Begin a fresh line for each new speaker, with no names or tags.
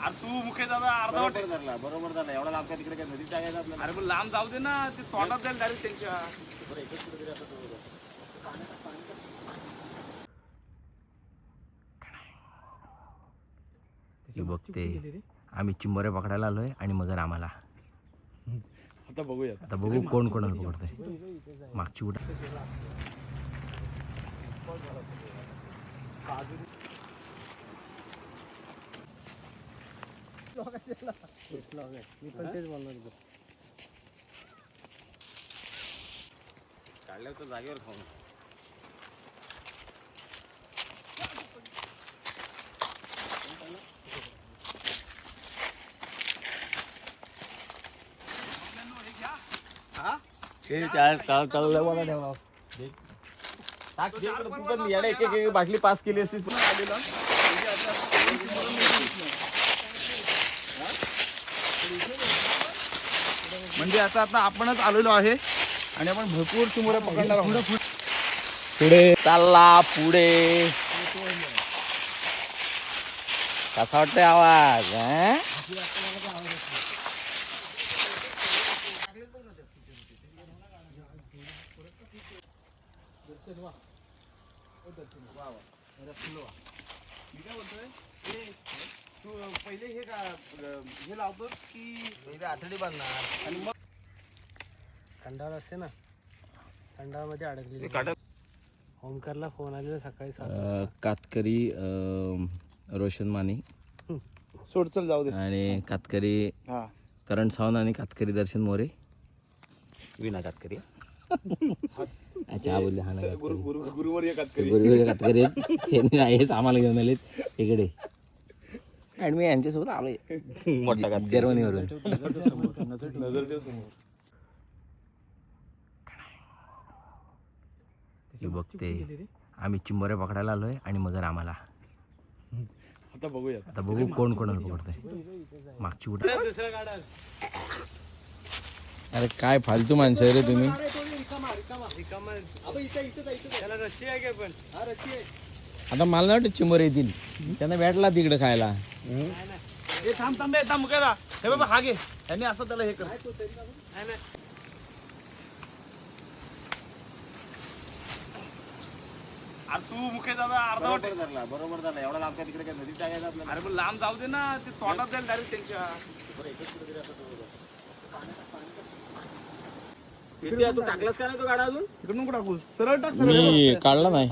अरे तू मुखे दादा अर्धवट
बरोबर झालं. एवढा लांब काय तिकडे काय नदीत जायचं आपल्याला?
अरे पण लांब जाऊ दे ना, ते तोंडात जाईल डायरेक्ट त्यांच्या.
बरं, एकच कुठेतरी असं तो-
हे बघते आम्ही चिंबोरे पकडायला आलोय आणि मगर आम्हाला.
आता बघूया.
आता बघू कोण कोणाला पकडतंय. मागची कुठं
काढल्या तर जागेवर खाऊन. चालू बघा ठेवा. टाक दे इकडं, तू पण याने एक एक बाटली पास केली असती.
म्हणजे आता आपणच आलेलो आहे आणि आपण भरपूर चिमुरे पकडणार आहोत.
पुढे चालला पुढे. कसा वाटतंय आवाज?
मी काय बोलतोय, तू पहिले हे लावतोस की
आठवडी बांधणार
आणि मग
खंडाळ असते ना, खंडाळमध्ये अडकलेली.
काढ.
ओमकारला फोन आलेला सकाळी 7 वाजता.
कातकरी रोशन माने
सोड, चल जाऊ दे.
आणि कातकरी
हा
करण सावंत आणि कातकरी दर्शन मोरे.
विना कातकरी.
अच्छा बोलले हा ना
गुरुवर येतात
गुरुवारी कातकरी हे आहेच आम्हाला घेऊन आलेत इकडे. आणि मी यांच्यासोबत आलोय
मोठा
जर्मनीवरून.
नजर ठेव समोर.
हे बघते आम्ही चिंबोरे पकडायला आलोय आणि मगर आम्हाला.
आता बघूया.
आता बघू कोण कोणाला पकडतंय. मागची कुठं
दुसऱ्या गाड्या.
अरे काय फालतू माणसं आहे रे तुम्ही.
त्याला रस्सी आहे काय पण? हा रस्सी आहे.
आता मला नाही वाटत चिंबोरे येतील, त्यांना भेटला तिकडे खायला.
हे थांब मुकेदा. हे बाबा हा घे. त्यांनी असं त्याला हे कर. अरे तू मुखे दादा अर्धवट.
बरोबर झालं. एवढा लांब काय तिकडे काय नदीत जायचं आपल्याला?
अरे पण लांब जाऊ दे ना, ते तोंडात जाईल डायरेक्ट त्यांच्या.
बरं, एकच कुठेतरी असं तो- तू टाकलास का नाही तो गाडा अजून?
तिकडून कुठं टाकू? सरळ टाक, सरळ.
मी काढला नाही.